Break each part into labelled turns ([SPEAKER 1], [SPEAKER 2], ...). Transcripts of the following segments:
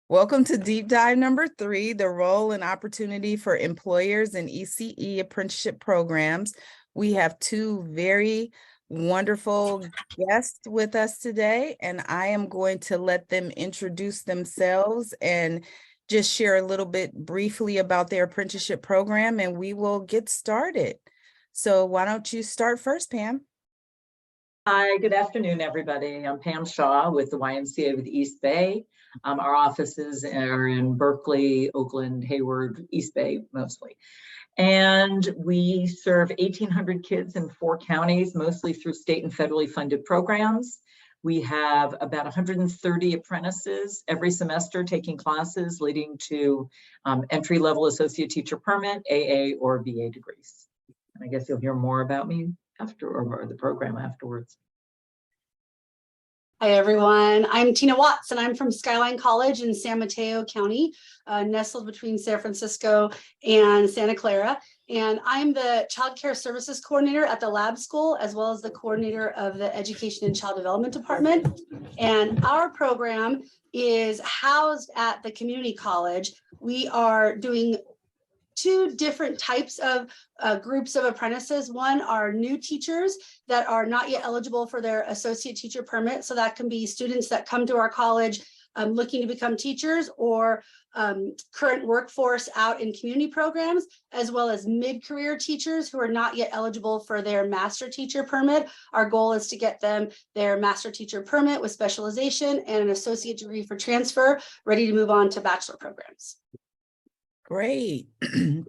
[SPEAKER 1] Welcome to deep dive number 3, the role and opportunity for employers in ECE apprenticeship programs. We have two very wonderful guests with us today, and I am going to let them introduce themselves and just share a little bit briefly about their apprenticeship program, and we will get started. So why don't you start first, Pam?
[SPEAKER 2] Hi, good afternoon, everybody. I'm Pam Shaw with the YMCA with East Bay. Our offices are in Berkeley, Oakland, Hayward, East Bay mostly. And we serve 1,800 kids in 4 counties, mostly through state and federally funded programs. We have about 130 apprentices every semester taking classes leading to entry-level associate teacher permit, AA, or BA degrees. And I guess you'll hear more about me after, or the program afterwards.
[SPEAKER 3] Hi, everyone. I'm Tina Watts, and I'm from Skyline College in San Mateo County, nestled between San Francisco and Santa Clara. And I'm the Child Care Services Coordinator at the lab school, as well as the coordinator of the Education and Child Development Department. And our program is housed at the community college. We are doing 2 different types of groups of apprentices. One are new teachers that are not yet eligible for their associate teacher permit. So that can be students that come to our college looking to become teachers, or current workforce out in community programs, as well as mid-career teachers who are not yet eligible for their master teacher permit. Our goal is to get them their master teacher permit with specialization and an associate degree for transfer, ready to move on to bachelor programs.
[SPEAKER 1] Great.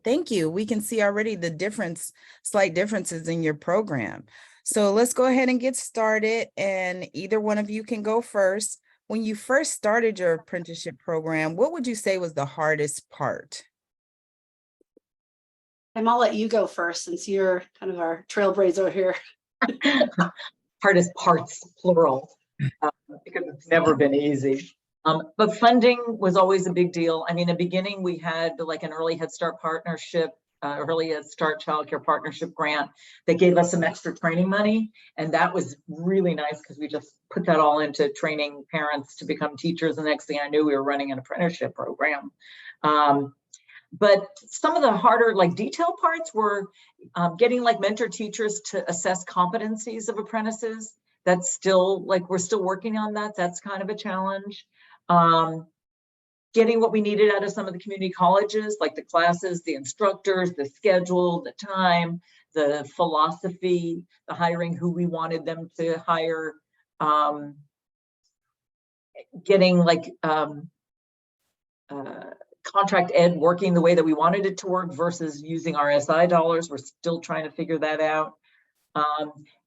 [SPEAKER 1] Thank you. We can see already the slight differences in your program. So let's go ahead and get started, and either one of you can go first. When you first started your apprenticeship program, what would you say was the hardest part?
[SPEAKER 3] And I'll let you go first, since you're kind of our trailblazer here.
[SPEAKER 2] Hardest parts, plural, because it's never been easy. But funding was always a big deal. I mean, in the beginning, we had like an early Head Start partnership, early Head Start childcare partnership grant that gave us some extra training money. And that was really nice because we just put that all into training parents to become teachers. The next thing I knew, we were running an apprenticeship program. But some of the harder, like detail parts were getting like mentor teachers to assess competencies of apprentices. That's still like, we're still working on that. That's kind of a challenge. Getting what we needed out of some of the community colleges, like the classes, the instructors, the schedule, the time, the philosophy, the hiring, who we wanted them to hire, getting like contract ed working the way that we wanted it to work versus using RSI dollars. We're still trying to figure that out.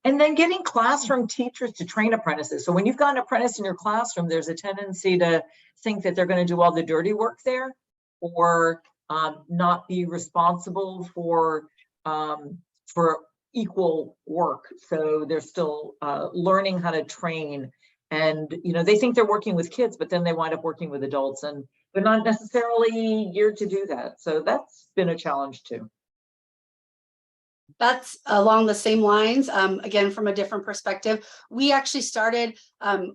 [SPEAKER 2] And then getting classroom teachers to train apprentices. So when you've got an apprentice in your classroom, there's a tendency to think that they're going to do all the dirty work there, or not be responsible for equal work. So they're still learning how to train, and they think they're working with kids, but then they wind up working with adults, and they're not necessarily geared to do that. So that's been a challenge too.
[SPEAKER 3] That's along the same lines. Again, from a different perspective, we actually started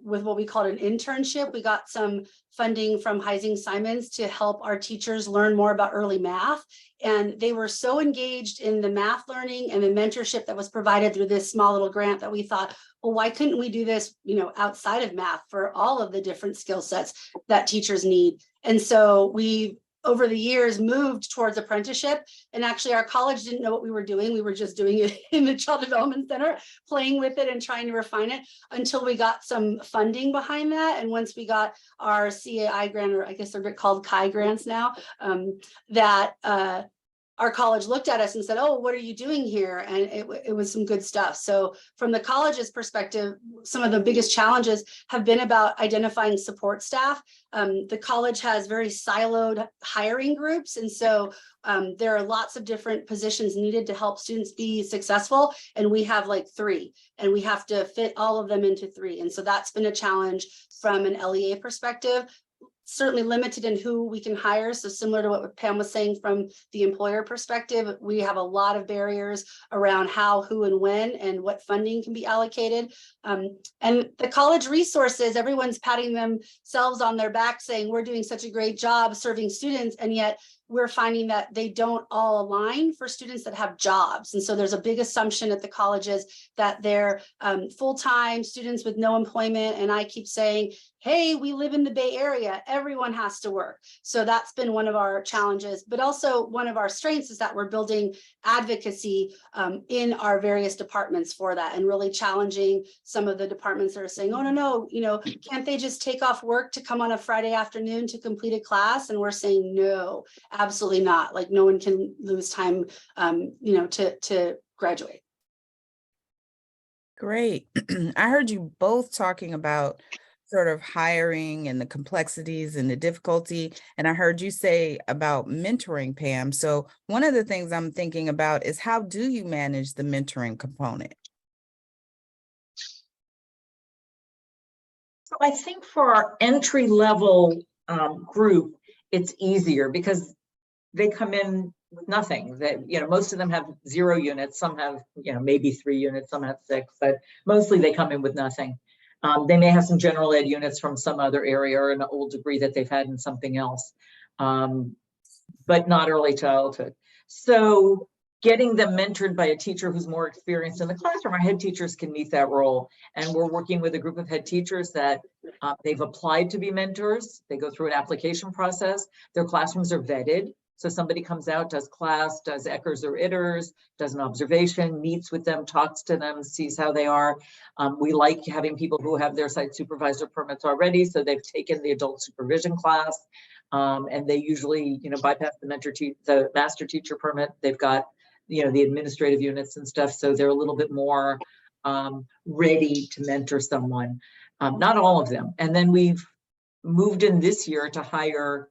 [SPEAKER 3] with what we called an internship. We got some funding from Heising Simons to help our teachers learn more about early math. And they were so engaged in the math learning and the mentorship that was provided through this small little grant that we thought, well, why couldn't we do this, outside of math for all of the different skill sets that teachers need? And so we, over the years, moved towards apprenticeship. And actually our college didn't know what we were doing. We were just doing it in the Child Development Center, playing with it and trying to refine it until we got some funding behind that. And once we got our CAI grant, or I guess they're called CAI grants now, our college looked at us and said, oh, what are you doing here? And it was some good stuff. So from the college's perspective, some of the biggest challenges have been about identifying support staff. The college has very siloed hiring groups. And so there are lots of different positions needed to help students be successful. And we have like 3, and we have to fit all of them into 3. And so that's been a challenge from an LEA perspective. certainly limited in who we can hire. So similar to what Pam was saying from the employer perspective, we have a lot of barriers around how, who, and when, and what funding can be allocated. And the college resources, everyone's patting themselves on their back saying, we're doing such a great job serving students, and yet we're finding that they don't all align for students that have jobs. And so there's a big assumption at the colleges that they're full-time students with no employment. And I keep saying, hey, we live in the Bay Area, everyone has to work. So that's been one of our challenges, but also one of our strengths is that we're building advocacy in our various departments for that, and really challenging some of the departments that are saying, oh, no, can't they just take off work to come on a Friday afternoon to complete a class? And we're saying, no, absolutely not. Like, no one can lose time, to graduate.
[SPEAKER 1] Great. I heard you both talking about sort of hiring and the complexities and the difficulty. And I heard you say about mentoring, Pam. So one of the things I'm thinking about is, how do you manage the mentoring component?
[SPEAKER 2] So I think for our entry level group, it's easier because they come in with nothing. That, most of them have 0 units, some have, maybe 3 units, some have 6, but mostly they come in with nothing. They may have some general ed units from some other area or an old degree that they've had in something else, but not early childhood. So getting them mentored by a teacher who's more experienced in the classroom, our head teachers can meet that role. And we're working with a group of head teachers that they've applied to be mentors. They go through an application process. Their classrooms are vetted. So somebody comes out, does class, does Eckers or Itters, does an observation, meets with them, talks to them, sees how they are. We like having people who have their site supervisor permits already, so they've taken the adult supervision class, and they usually, bypass the master teacher permit. They've got, the administrative units and stuff, so they're a little bit more ready to mentor someone. Not all of them. And then we've moved in this year to hire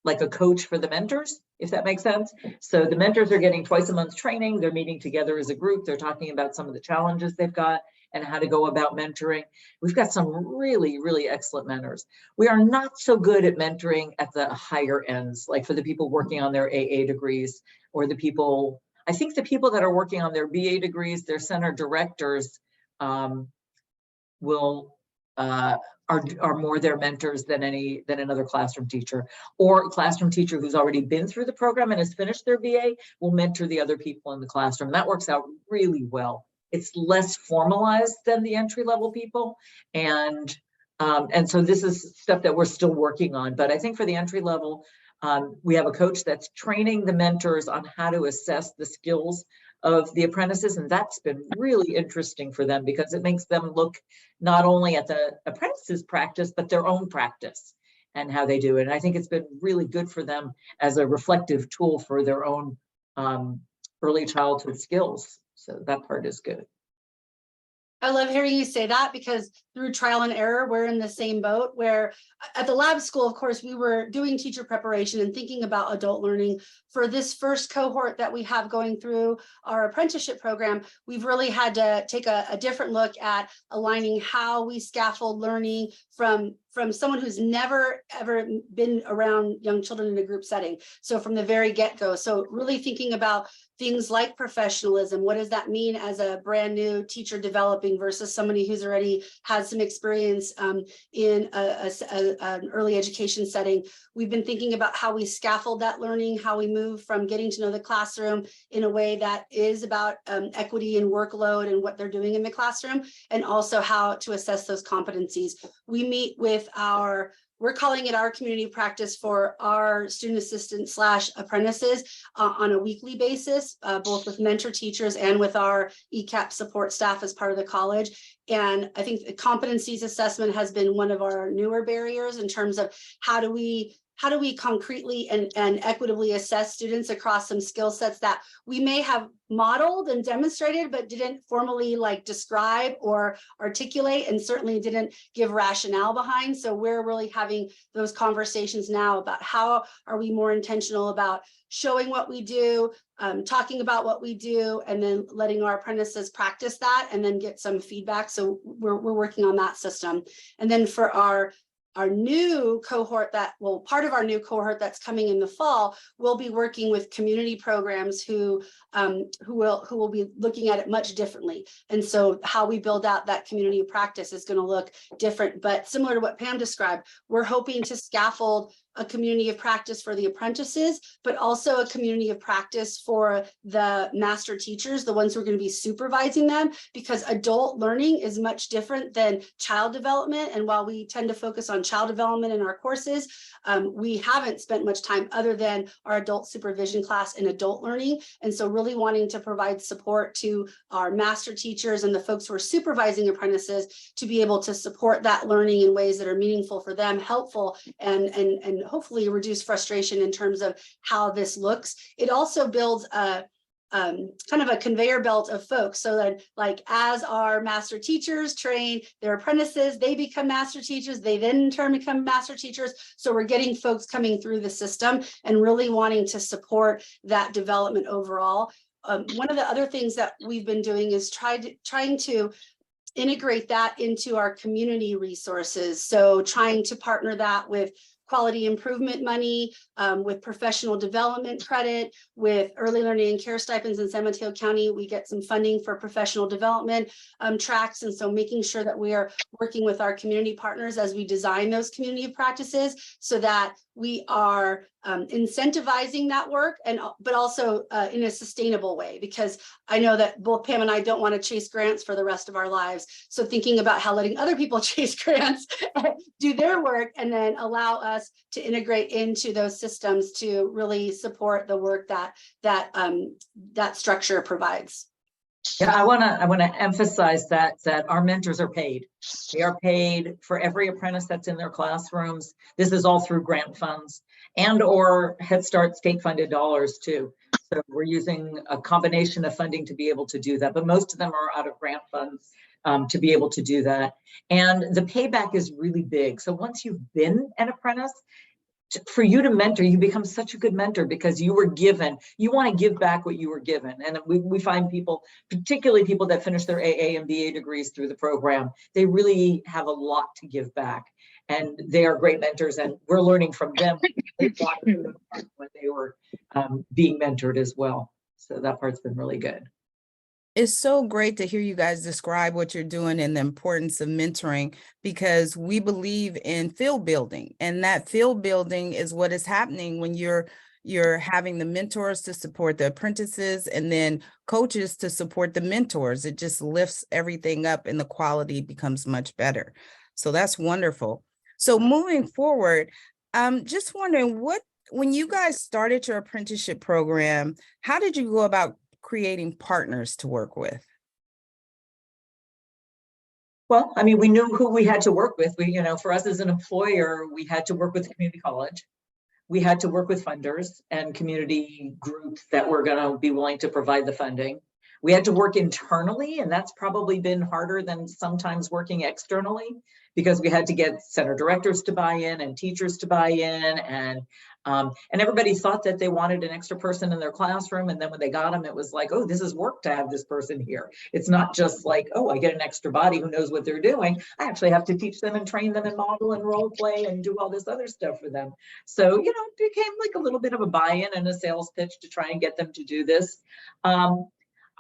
[SPEAKER 2] like a coach for the mentors, if that makes sense. So the mentors are getting twice a month training. They're meeting together as a group. They're talking about some of the challenges they've got and how to go about mentoring. We've got some really, really excellent mentors. We are not so good at mentoring at the higher ends, like for the people working on their AA degrees, or the people, I think the people that are working on their BA degrees, their center directors are more their mentors than another classroom teacher, or a classroom teacher who's already been through the program and has finished their BA will mentor the other people in the classroom. That works out really well. It's less formalized than the entry level people, and so this is stuff that we're still working on. But I think for the entry level, we have a coach that's training the mentors on how to assess the skills of the apprentices, and that's been really interesting for them because it makes them look not only at the apprentices practice, but their own practice and how they do it. And I think it's been really good for them as a reflective tool for their own early childhood skills. So that part is good.
[SPEAKER 3] I love hearing you say that, because through trial and error, we're in the same boat, where at the lab school, of course, we were doing teacher preparation and thinking about adult learning. For this first cohort that we have going through our apprenticeship program, we've really had to take a different look at aligning how we scaffold learning from someone who's never ever been around young children in a group setting. So from the very get-go, so really thinking about things like professionalism. What does that mean as a brand new teacher developing versus somebody who's already had some experience in an early education setting? We've been thinking about how we scaffold that learning, how we move from getting to know the classroom in a way that is about equity and workload and what they're doing in the classroom, and also how to assess those competencies. We meet with we're calling it our community practice for our student assistants / apprentices on a weekly basis, both with mentor teachers and with our ECEPTS support staff as part of the college. And I think the competencies assessment has been one of our newer barriers in terms of how do we concretely and equitably assess students across some skill sets that we may have modeled and demonstrated, but didn't formally describe or articulate, and certainly didn't give rationale behind. So we're really having those conversations now about how are we more intentional about showing what we do, talking about what we do, and then letting our apprentices practice that and then get some feedback. So we're working on that system. And then for our our new cohort part of our new cohort that's coming in the fall will be working with community programs who will be looking at it much differently. And so how we build out that community of practice is going to look different, but similar to what Pam described, we're hoping to scaffold a community of practice for the apprentices, but also a community of practice for the master teachers, the ones who are going to be supervising them, because adult learning is much different than child development. And while we tend to focus on child development in our courses, we haven't spent much time other than our adult supervision class in adult learning. And so really wanting to provide support to our master teachers and the folks who are supervising apprentices to be able to support that learning in ways that are meaningful for them, helpful, and hopefully reduce frustration in terms of how this looks. It also builds a kind of a conveyor belt of folks, so that like as our master teachers train their apprentices, they become master teachers, they then in turn become master teachers. So we're getting folks coming through the system and really wanting to support that development overall. One of the other things that we've been doing is trying to integrate that into our community resources. So trying to partner that with quality improvement money, with professional development credit, with early learning and care stipends in San Mateo County. We get some funding for professional development tracks. And so making sure that we are working with our community partners as we design those community practices so that we are incentivizing that work, but also in a sustainable way, because I know that both Pam and I don't want to chase grants for the rest of our lives. So thinking about how letting other people chase grants, do their work, and then allow us to integrate into those systems to really support the work that structure provides.
[SPEAKER 2] Yeah, I want to emphasize that our mentors are paid. They are paid for every apprentice that's in their classrooms. This is all through grant funds and or Head Start state funded dollars too. So we're using a combination of funding to be able to do that, but most of them are out of grant funds to be able to do that. And the payback is really big. So once you've been an apprentice, for you to mentor, you become such a good mentor because you were given, you want to give back what you were given. And we find people, particularly people that finish their AA and BA degrees through the program, they really have a lot to give back. And they are great mentors, and we're learning from them when they were being mentored as well. So that part's been really good.
[SPEAKER 1] It's so great to hear you guys describe what you're doing and the importance of mentoring, because we believe in field building, and that field building is what is happening when you're having the mentors to support the apprentices and then coaches to support the mentors. It just lifts everything up and the quality becomes much better. So that's wonderful. So moving forward, I'm just wondering, when you guys started your apprenticeship program, how did you go about creating partners to work with?
[SPEAKER 2] Well, I mean, we knew who we had to work with. For us as an employer, we had to work with the community college. We had to work with funders and community groups that were going to be willing to provide the funding. We had to work internally, and that's probably been harder than sometimes working externally, because we had to get center directors to buy in and teachers to buy in, and everybody thought that they wanted an extra person in their classroom. And then when they got them, it was like, oh, this is work to have this person here. It's not just like, oh, I get an extra body who knows what they're doing. I actually have to teach them and train them and model and role play and do all this other stuff for them. So, it became like a little bit of a buy-in and a sales pitch to try and get them to do this.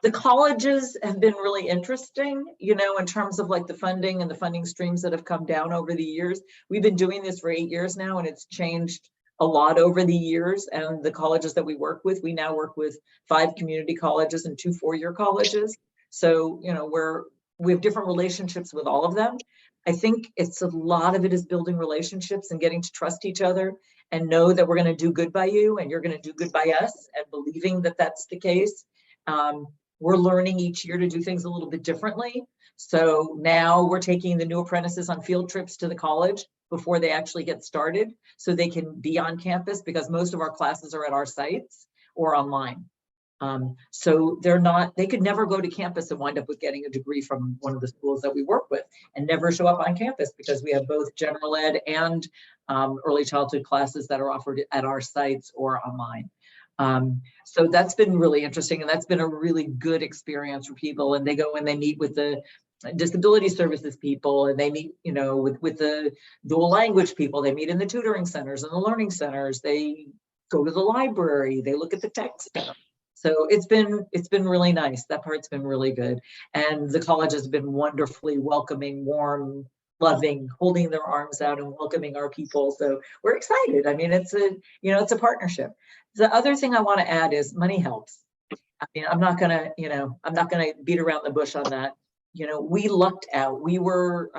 [SPEAKER 2] The colleges have been really interesting, in terms of like the funding and the funding streams that have come down over the years. We've been doing this for 8 years now, and it's changed a lot over the years. And the colleges that we work with, we now work with 5 community colleges and 2 four-year colleges. So, we have different relationships with all of them. I think a lot of it is building relationships and getting to trust each other and know that we're going to do good by you and you're going to do good by us, and believing that that's the case. We're learning each year to do things a little bit differently. So now we're taking the new apprentices on field trips to the college before they actually get started, so they can be on campus, because most of our classes are at our sites or online. So they could never go to campus and wind up with getting a degree from one of the schools that we work with and never show up on campus, because we have both general ed and early childhood classes that are offered at our sites or online. So that's been really interesting, and that's been a really good experience for people. And they go and they meet with the disability services people, and they meet, you know, with the dual language people. They meet in the tutoring centers and the learning centers. They go to the library. They look at the text stuff. So it's been really nice. That part's been really good. And the college has been wonderfully welcoming, warm, loving, holding their arms out and welcoming our people. So we're excited. I mean, it's a partnership. The other thing I want to add is money helps. I mean, I'm not gonna beat around the bush on that. You know, we lucked out. We were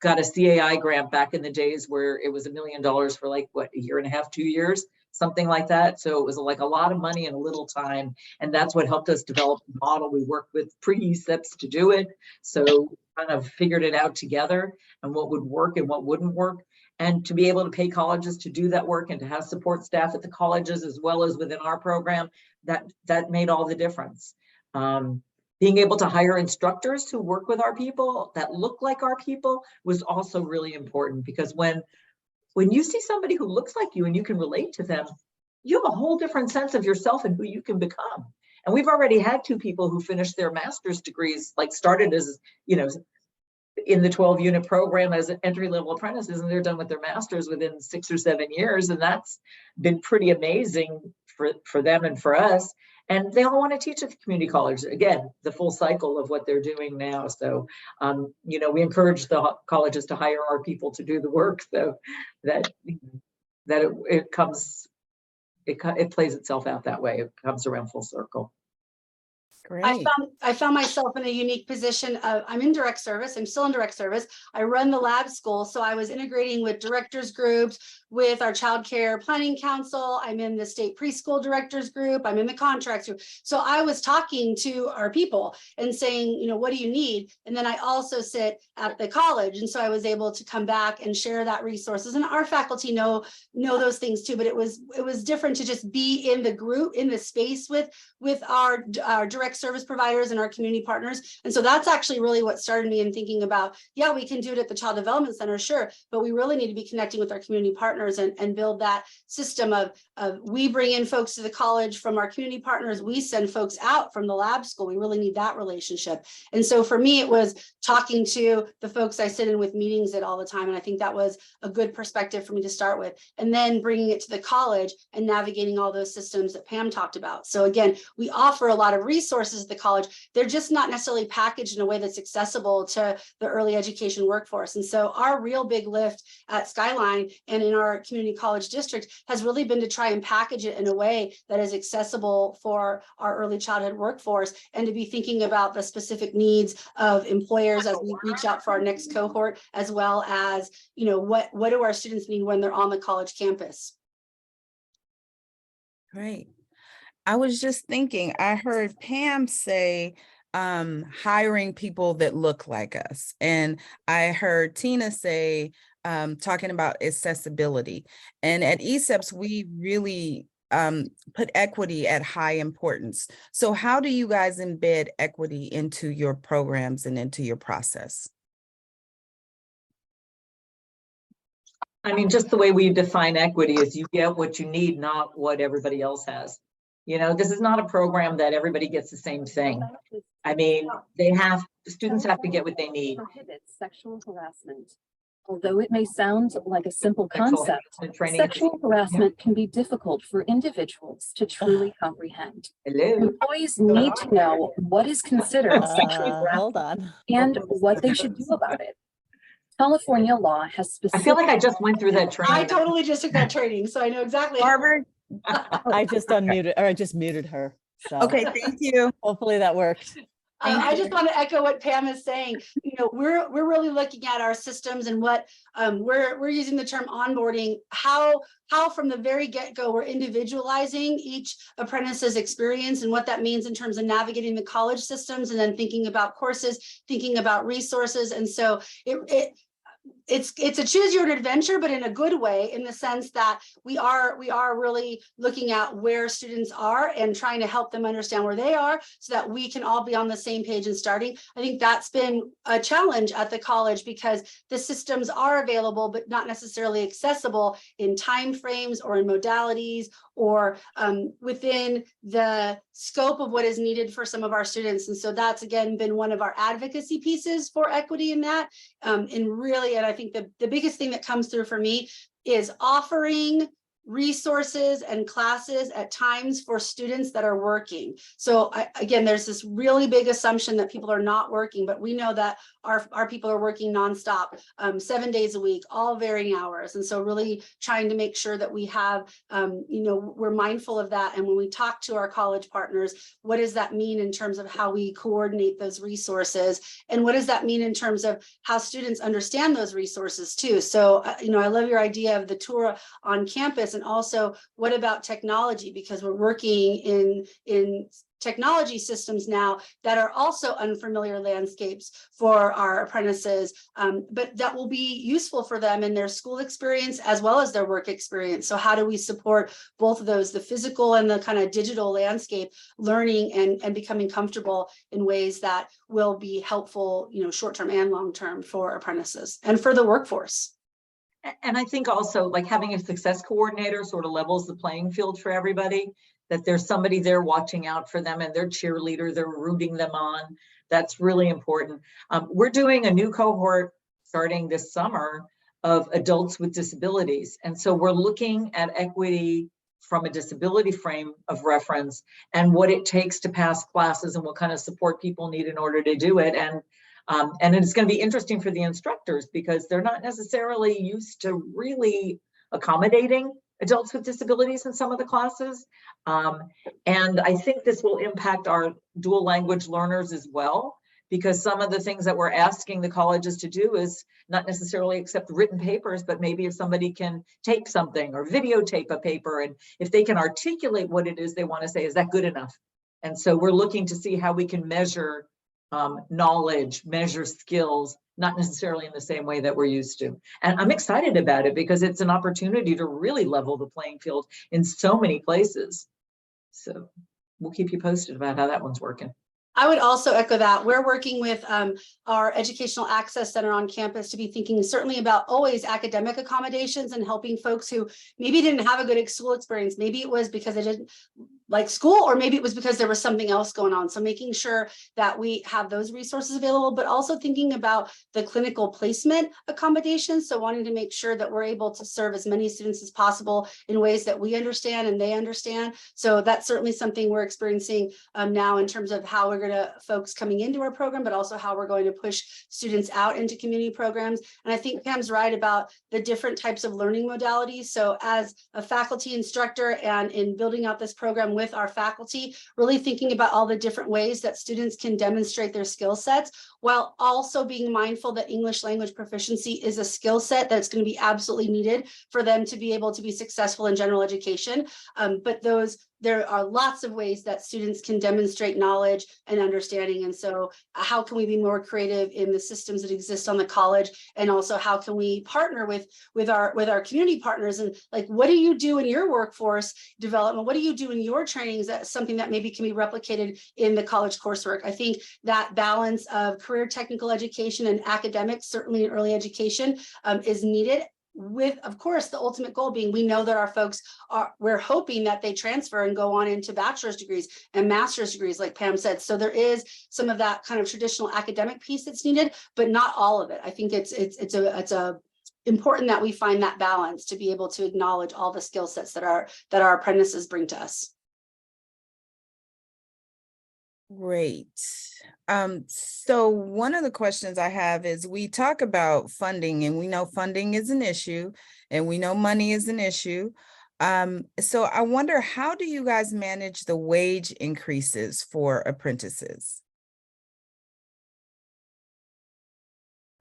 [SPEAKER 2] got a CAI grant back in the days where it was $1 million for like what, a year and a half, 2 years, something like that. So it was like a lot of money in a little time, and that's what helped us develop the model. We worked with pre-ECEPTS to do it, so kind of figured it out together and what would work and what wouldn't work. And to be able to pay colleges to do that work and to have support staff at the colleges as well as within our program, that made all the difference. Being able to hire instructors who work with our people that look like our people was also really important, because when you see somebody who looks like you and you can relate to them, you have a whole different sense of yourself and who you can become. And we've already had 2 people who finished their master's degrees, like started as, you know, in the 12-unit program as entry-level apprentices, and they're done with their masters within 6 or 7 years. And that's been pretty amazing for them and for us. And they all want to teach at the community college. Again, the full cycle of what they're doing now. So, you know, we encourage the colleges to hire our people to do the work, so that it plays itself out that way. It comes around full circle.
[SPEAKER 1] Great.
[SPEAKER 3] I found myself in a unique position of, I'm in direct service. I'm still in direct service. I run the lab school. So I was integrating with directors groups, with our child care planning council. I'm in the state preschool directors group. I'm in the contracts group. So I was talking to our people and saying, you know, what do you need? And then I also sit at the college. And so I was able to come back and share that resources, and our faculty know those things too, but it was different to just be in the group, in the space with our direct service providers and our community partners. And so that's actually really what started me in thinking about, yeah, we can do it at the Child Development Center, sure, but we really need to be connecting with our community partners and build that system of we bring in folks to the college from our community partners, we send folks out from the lab school. We really need that relationship. And so for me, it was talking to the folks I sit in with meetings at all the time. And I think that was a good perspective for me to start with, and then bringing it to the college and navigating all those systems that Pam talked about. So again, we offer a lot of resources at the college. They're just not necessarily packaged in a way that's accessible to the early education workforce. And so our real big lift at Skyline and in our community college district has really been to try and package it in a way that is accessible for our early childhood workforce, and to be thinking about the specific needs of employers as we reach out for our next cohort, as well as, you know, what do our students need when they're on the college campus.
[SPEAKER 1] Great. I was just thinking, I heard Pam say hiring people that look like us. And I heard Tina say, talking about accessibility. And at ECEPTS, we really put equity at high importance. So how do you guys embed equity into your programs and into your process?
[SPEAKER 2] I mean, just the way we define equity is you get what you need, not what everybody else has. You know, this is not a program that everybody gets the same thing. I mean, students have to get what they need.
[SPEAKER 4] Prohibits sexual harassment. Although it may sound like a simple concept, sexual harassment can be difficult for individuals to truly comprehend.
[SPEAKER 2] Hello.
[SPEAKER 4] Employees need to know what is considered sexual harassment and what they should do about it. California law has specific.
[SPEAKER 2] I feel like I just went through that training.
[SPEAKER 3] I totally just took that training, so I know exactly.
[SPEAKER 1] Harvard.
[SPEAKER 5] I just unmuted, or I just muted her. So
[SPEAKER 1] Okay, thank you.
[SPEAKER 5] hopefully that worked.
[SPEAKER 3] I just want to echo what Pam is saying. You know, we're really looking at our systems and what we're using the term onboarding, how from the very get-go we're individualizing each apprentice's experience and what that means in terms of navigating the college systems, and then thinking about courses, thinking about resources. And so it's a choose your own adventure, but in a good way, in the sense that we are really looking at where students are and trying to help them understand where they are so that we can all be on the same page and starting. I think that's been a challenge at the college because the systems are available, but not necessarily accessible in timeframes or in modalities or within the scope of what is needed for some of our students. And so that's, again, been one of our advocacy pieces for equity in that. And I think the biggest thing that comes through for me is offering resources and classes at times for students that are working. So again, there's this really big assumption that people are not working, but we know that our people are working nonstop, 7 days a week, all varying hours. And so really trying to make sure that we have, we're mindful of that. And when we talk to our college partners, what does that mean in terms of how we coordinate those resources? And what does that mean in terms of how students understand those resources too? So, I love your idea of the tour on campus. And also, what about technology? Because we're working in technology systems now that are also unfamiliar landscapes for our apprentices, but that will be useful for them in their school experience as well as their work experience. So how do we support both of those, the physical and the kind of digital landscape, learning and becoming comfortable in ways that will be helpful, short-term and long-term for apprentices and for the workforce?
[SPEAKER 2] And I think also like having a success coordinator sort of levels the playing field for everybody, that there's somebody there watching out for them and their cheerleader, they're rooting them on. That's really important. We're doing a new cohort starting this summer of adults with disabilities. And so we're looking at equity from a disability frame of reference and what it takes to pass classes and what kind of support people need in order to do it. And it's going to be interesting for the instructors because they're not necessarily used to really accommodating adults with disabilities in some of the classes. And I think this will impact our dual language learners as well, because some of the things that we're asking the colleges to do is not necessarily accept written papers, but maybe if somebody can tape something or videotape a paper, and if they can articulate what it is they want to say, is that good enough? And so we're looking to see how we can measure knowledge, measure skills, not necessarily in the same way that we're used to. And I'm excited about it because it's an opportunity to really level the playing field in so many places. So we'll keep you posted about how that one's working.
[SPEAKER 3] I would also echo that. We're working with our Educational Access Center on campus to be thinking certainly about always academic accommodations and helping folks who maybe didn't have a good school experience. Maybe it was because they didn't like school, or maybe it was because there was something else going on. So making sure that we have those resources available, but also thinking about the clinical placement accommodations. So wanting to make sure that we're able to serve as many students as possible in ways that we understand and they understand. So that's certainly something we're experiencing now in terms of how we're going to folks coming into our program, but also how we're going to push students out into community programs. And I think Pam's right about the different types of learning modalities. So as a faculty instructor and in building out this program with our faculty, really thinking about all the different ways that students can demonstrate their skill sets, while also being mindful that English language proficiency is a skill set that's going to be absolutely needed for them to be able to be successful in general education. But there are lots of ways that students can demonstrate knowledge and understanding. And so how can we be more creative in the systems that exist on the college? And also how can we partner with our community partners? And like, what do you do in your workforce development? What do you do in your trainings? That's something that maybe can be replicated in the college coursework. I think that balance of career technical education and academics, certainly in early education, is needed, with, of course, the ultimate goal being we know that our folks we're hoping that they transfer and go on into bachelor's degrees and master's degrees, like Pam said. So there is some of that kind of traditional academic piece that's needed, but not all of it. I think it's important that we find that balance to be able to acknowledge all the skill sets that our apprentices bring to us.
[SPEAKER 1] Great. So one of the questions I have is, we talk about funding and we know funding is an issue and we know money is an issue. So I wonder, how do you guys manage the wage increases for apprentices?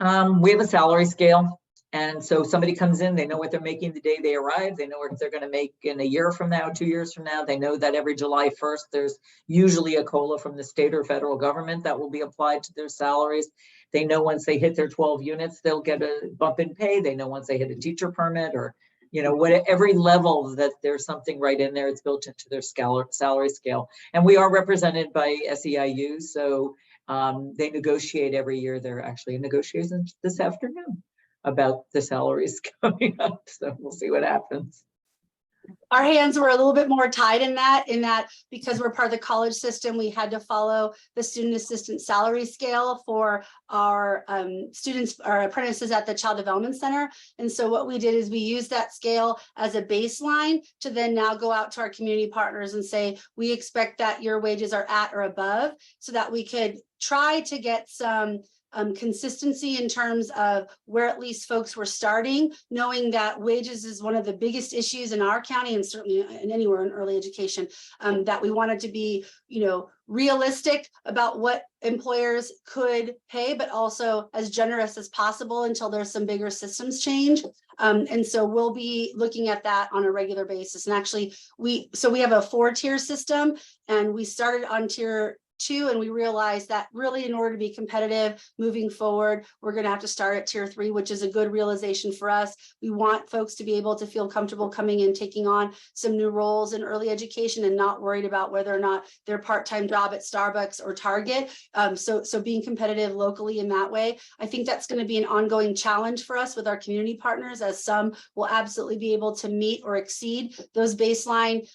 [SPEAKER 2] We have a salary scale. And so somebody comes in, they know what they're making the day they arrive. They know what they're going to make in a year from now, 2 years from now. They know that every July 1st, there's usually a COLA from the state or federal government that will be applied to their salaries. They know once they hit their 12 units, they'll get a bump in pay. They know once they hit a teacher permit, or, you know, what, every level that there's something right in there, it's built into their salary scale. And we are represented by SEIU, so they negotiate every year. They're actually in negotiations this afternoon about the salaries coming up. So we'll see what happens.
[SPEAKER 3] Our hands were a little bit more tied in that because we're part of the college system, we had to follow the student assistant salary scale for our students, our apprentices at the Child Development Center. And so what we did is we used that scale as a baseline to then now go out to our community partners and say, we expect that your wages are at or above, so that we could try to get some consistency in terms of where at least folks were starting, knowing that wages is one of the biggest issues in our county and certainly in anywhere in early education, that we wanted to be, you know, realistic about what employers could pay, but also as generous as possible until there's some bigger systems change. And so we'll be looking at that on a regular basis. And actually we have a 4-tier system, and we started on tier 2, and we realized that really in order to be competitive moving forward, we're going to have to start at tier 3, which is a good realization for us. We want folks to be able to feel comfortable coming in, taking on some new roles in early education and not worried about whether or not their part-time job at Starbucks or Target. So being competitive locally in that way, I think that's going to be an ongoing challenge for us with our community partners, as some will absolutely be able to meet or exceed those baseline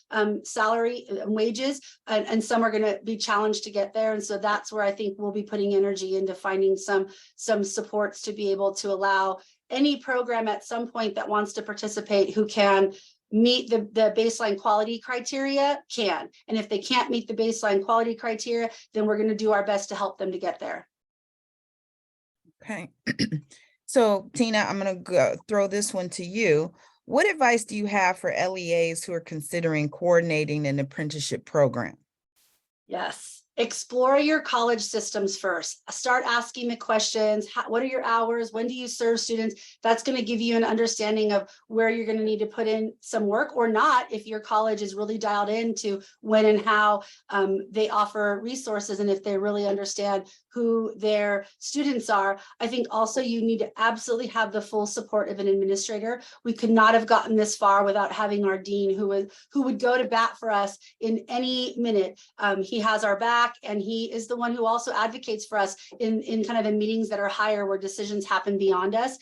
[SPEAKER 3] salary and wages, and some are going to be challenged to get there. And so that's where I think we'll be putting energy into finding some supports to be able to allow any program at some point that wants to participate who can meet the baseline quality criteria can. And if they can't meet the baseline quality criteria, then we're going to do our best to help them to get there.
[SPEAKER 1] Okay. So Tina, I'm going to throw this one to you. What advice do you have for LEAs who are considering coordinating an apprenticeship program?
[SPEAKER 3] Yes. Explore your college systems first. Start asking the questions. What are your hours? When do you serve students? That's going to give you an understanding of where you're going to need to put in some work or not, if your college is really dialed into when and how they offer resources, and if they really understand who their students are. I think also you need to absolutely have the full support of an administrator. We could not have gotten this far without having our dean who would go to bat for us in any minute. He has our back, and he is the one who also advocates for us in kind of the meetings that are higher, where decisions happen beyond us.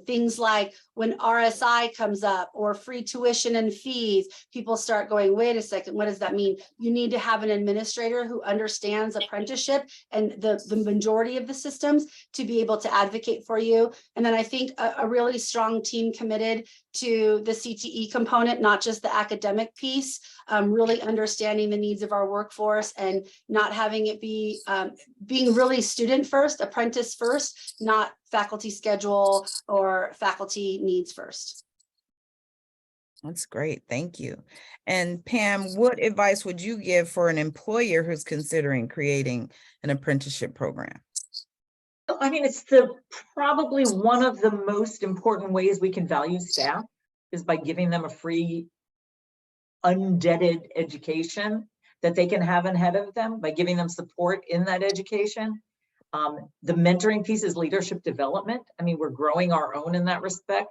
[SPEAKER 3] Things like when RSI comes up or free tuition and fees, people start going, wait a second, what does that mean? You need to have an administrator who understands apprenticeship and the majority of the systems to be able to advocate for you. And then I think a really strong team committed to the CTE component, not just the academic piece, really understanding the needs of our workforce and not having it be being really student first, apprentice first, not faculty schedule or faculty needs first.
[SPEAKER 1] That's great. Thank you. And Pam, what advice would you give for an employer who's considering creating an apprenticeship program?
[SPEAKER 2] I mean, it's probably one of the most important ways we can value staff is by giving them a free, undeaded education that they can have ahead of them, by giving them support in that education. The mentoring piece is leadership development. I mean, we're growing our own in that respect.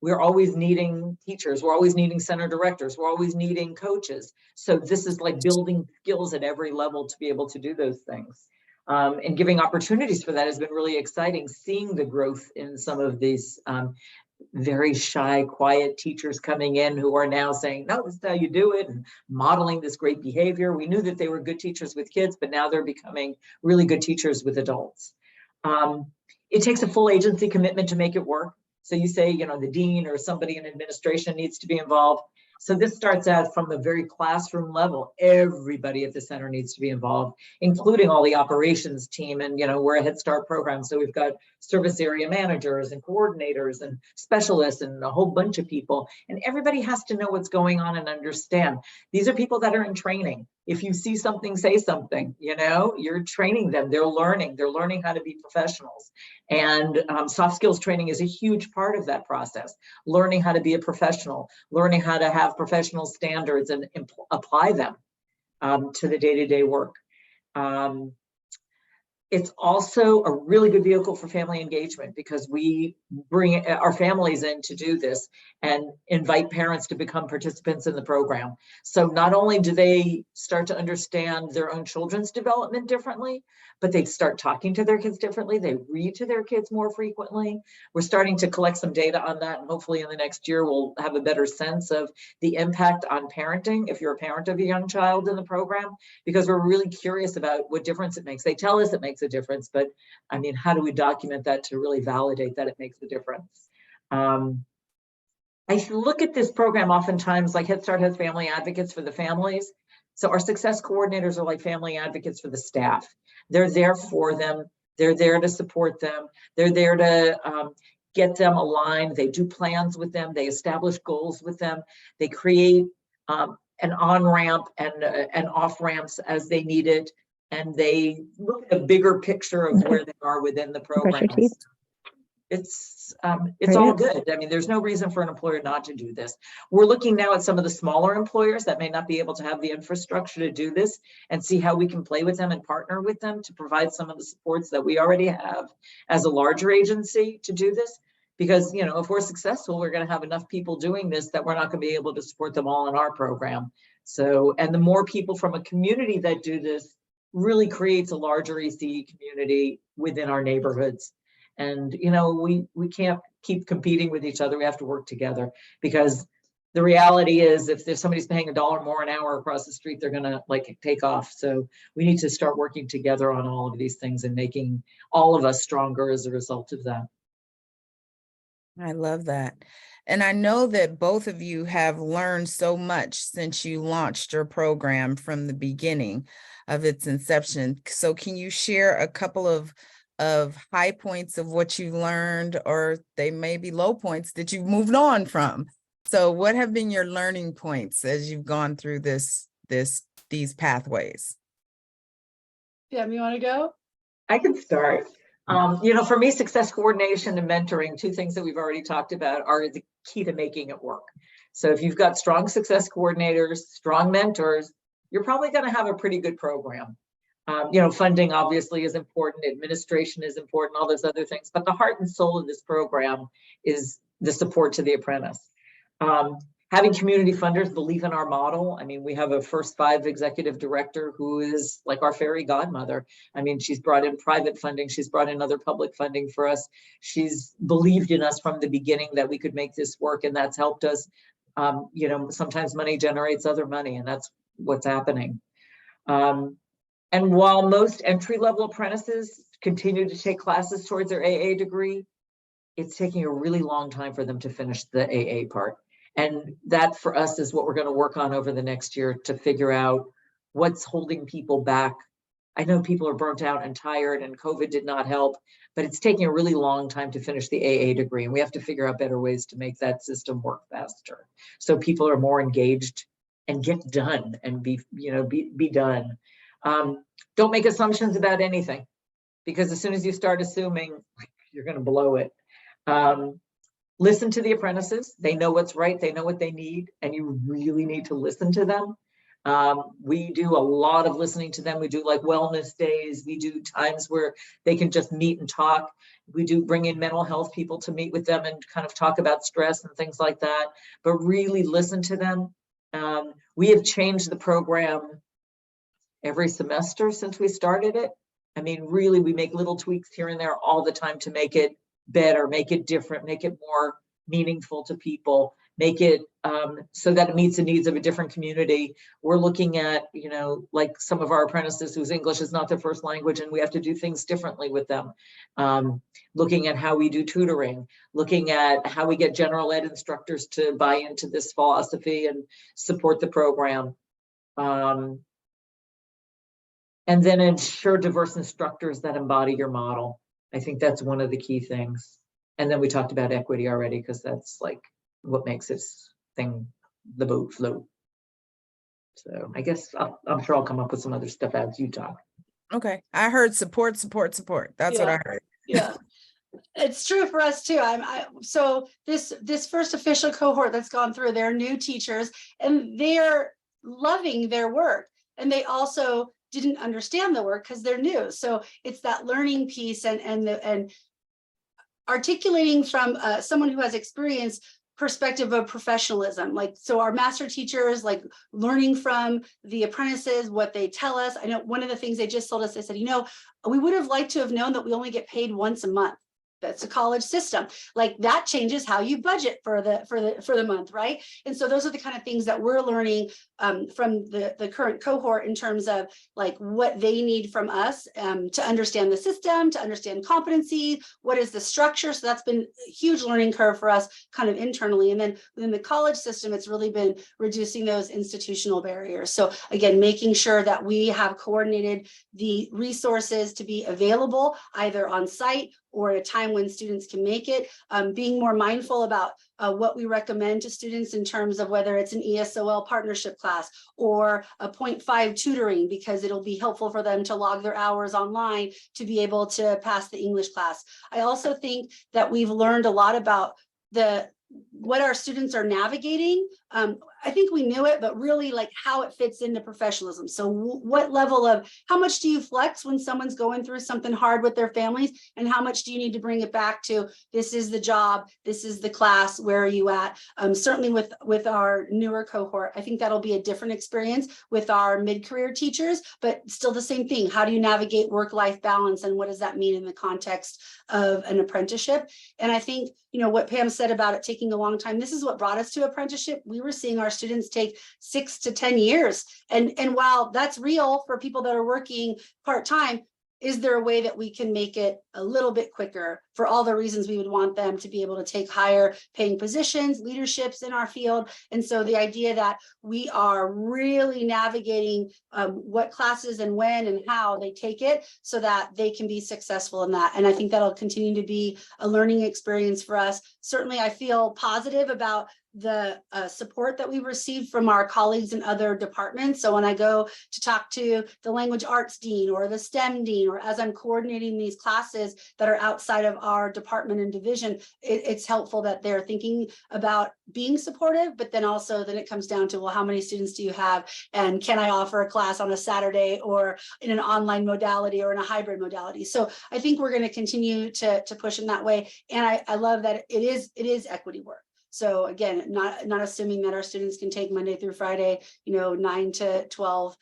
[SPEAKER 2] We're always needing teachers. We're always needing center directors. We're always needing coaches. So this is like building skills at every level to be able to do those things. And giving opportunities for that has been really exciting, seeing the growth in some of these very shy, quiet teachers coming in who are now saying, no, this is how you do it, and modeling this great behavior. We knew that they were good teachers with kids, but now they're becoming really good teachers with adults. It takes a full agency commitment to make it work. So you say, you know, the dean or somebody in administration needs to be involved. So this starts out from the very classroom level. Everybody at the center needs to be involved, including all the operations team. And, you know, we're a Head Start program. So we've got service area managers and coordinators and specialists and a whole bunch of people. And everybody has to know what's going on and understand. These are people that are in training. If you see something, say something, you know, you're training them. They're learning how to be professionals. And soft skills training is a huge part of that process. Learning how to be a professional, learning how to have professional standards and apply them to the day-to-day work. It's also a really good vehicle for family engagement because we bring our families in to do this and invite parents to become participants in the program. So not only do they start to understand their own children's development differently, but they start talking to their kids differently. They read to their kids more frequently. We're starting to collect some data on that, and hopefully in the next year we'll have a better sense of the impact on parenting if you're a parent of a young child in the program, because we're really curious about what difference it makes. They tell us it makes a difference, but I mean, how do we document that to really validate that it makes a difference? I look at this program oftentimes like Head Start has family advocates for the families. So our success coordinators are like family advocates for the staff. They're there for them. They're there to support them. They're there to get them aligned. They do plans with them. They establish goals with them. They create an on-ramp and off-ramps as they need it. And they look at a bigger picture of where they are within the program. It's all good. I mean, there's no reason for an employer not to do this. We're looking now at some of the smaller employers that may not be able to have the infrastructure to do this and see how we can play with them and partner with them to provide some of the supports that we already have as a larger agency to do this. Because, you know, if we're successful, we're going to have enough people doing this that we're not going to be able to support them all in our program. So, and the more people from a community that do this really creates a larger ECE community within our neighborhoods. And, you know, we can't keep competing with each other. We have to work together, because the reality is if there's somebody's paying $1 more an hour across the street, they're going to like take off. So we need to start working together on all of these things and making all of us stronger as a result of that.
[SPEAKER 1] I love that. And I know that both of you have learned so much since you launched your program from the beginning of its inception. So can you share a couple of high points of what you learned, or they may be low points that you've moved on from? So what have been your learning points as you've gone through these pathways?
[SPEAKER 3] Yeah, you want to go?
[SPEAKER 2] I can start. You know, for me, success coordination and mentoring, two things that we've already talked about, are the key to making it work. So if you've got strong success coordinators, strong mentors, you're probably going to have a pretty good program. You know, funding obviously is important, administration is important, all those other things, but the heart and soul of this program is the support to the apprentice. Having community funders believe in our model. I mean, we have a first 5 executive director who is like our fairy godmother. I mean, she's brought in private funding. She's brought in other public funding for us. She's believed in us from the beginning that we could make this work, and that's helped us. You know, sometimes money generates other money, and that's what's happening. And while most entry-level apprentices continue to take classes towards their AA degree, it's taking a really long time for them to finish the AA part. And that for us is what we're going to work on over the next year, to figure out what's holding people back. I know people are burnt out and tired, and COVID did not help, but it's taking a really long time to finish the AA degree. And we have to figure out better ways to make that system work faster, so people are more engaged and get done and be done. Don't make assumptions about anything, because as soon as you start assuming, you're going to blow it. Listen to the apprentices. They know what's right. They know what they need, and you really need to listen to them. We do a lot of listening to them. We do like wellness days. We do times where they can just meet and talk. We do bring in mental health people to meet with them and kind of talk about stress and things like that, but really listen to them. We have changed the program every semester since we started it. I mean, really, we make little tweaks here and there all the time to make it better, make it different, make it more meaningful to people, make it so that it meets the needs of a different community. We're looking at, you know, like some of our apprentices whose English is not their first language, and we have to do things differently with them. Looking at how we do tutoring, looking at how we get general ed instructors to buy into this philosophy and support the program. And then ensure diverse instructors that embody your model. I think that's one of the key things. And then we talked about equity already, because that's like what makes this thing, the boat float. So I guess I'm sure I'll come up with some other stuff as you talk.
[SPEAKER 1] Okay, I heard support. That's what I heard.
[SPEAKER 3] Yeah, it's true for us too. So this first official cohort that's gone through, they're new teachers, and they're loving their work. And they also didn't understand the work because they're new. So it's that learning piece and articulating from someone who has experience perspective of professionalism. Like, so our master teachers, like learning from the apprentices, what they tell us. I know one of the things they just told us, they said, you know, we would have liked to have known that we only get paid once a month. That's a college system. Like that changes how you budget for the month, right? And so those are the kind of things that we're learning from the current cohort in terms of like what they need from us to understand the system, to understand competency, what is the structure. So that's been a huge learning curve for us kind of internally. And then within the college system, it's really been reducing those institutional barriers. So again, making sure that we have coordinated the resources to be available either on site or at a time when students can make it, being more mindful about what we recommend to students in terms of whether it's an ESOL partnership class or a 0.5 tutoring, because it'll be helpful for them to log their hours online to be able to pass the English class. I also think that we've learned a lot about what our students are navigating. I think we knew it, but really like how it fits into professionalism. So what level of, how much do you flex when someone's going through something hard with their families? And how much do you need to bring it back to, this is the job, this is the class, where are you at? Certainly with our newer cohort, I think that'll be a different experience with our mid-career teachers, but still the same thing. How do you navigate work-life balance? And what does that mean in the context of an apprenticeship? And I think, you know, what Pam said about it taking a long time, this is what brought us to apprenticeship. We were seeing our students take 6 to 10 years. And while that's real for people that are working part-time, is there a way that we can make it a little bit quicker for all the reasons we would want them to be able to take higher paying positions, leaderships in our field? And so the idea that we are really navigating what classes and when and how they take it so that they can be successful in that. And I think that'll continue to be a learning experience for us. Certainly, I feel positive about the support that we've received from our colleagues in other departments. So when I go to talk to the language arts dean or the STEM dean, or as I'm coordinating these classes that are outside of our department and division, it's helpful that they're thinking about being supportive, but then also then it comes down to, well, how many students do you have? And can I offer a class on a Saturday or in an online modality or in a hybrid modality? So I think we're going to continue to push in that way. And I love that it is equity work. So again, not assuming that our students can take Monday through Friday, you know, 9 to 12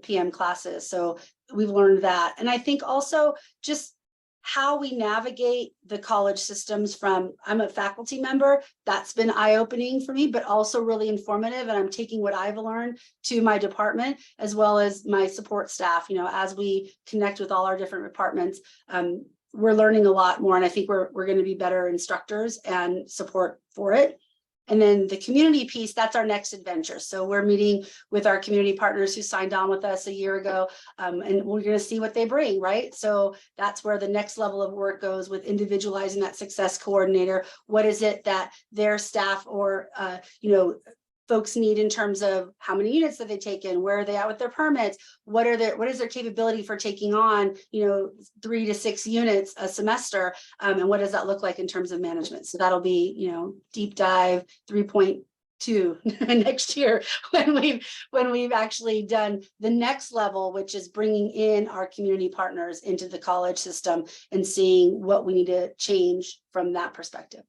[SPEAKER 3] p.m. classes. So we've learned that. And I think also just how we navigate the college systems from, I'm a faculty member, that's been eye-opening for me, but also really informative. And I'm taking what I've learned to my department as well as my support staff, you know, as we connect with all our different departments. We're learning a lot more, and I think we're going to be better instructors and support for it. And then the community piece, that's our next adventure. So we're meeting with our community partners who signed on with us a year ago, and we're going to see what they bring, right? So that's where the next level of work goes with individualizing that success coordinator. What is it that their staff or, you know, folks need in terms of how many units that they take in, where are they at with their permits, what is their capability for taking on, you know, 3 to 6 units a semester, and what does that look like in terms of management? So that'll be, you know, deep dive 3.2 next year when we've actually done the next level, which is bringing in our community partners into the college system and seeing what we need to change from that perspective.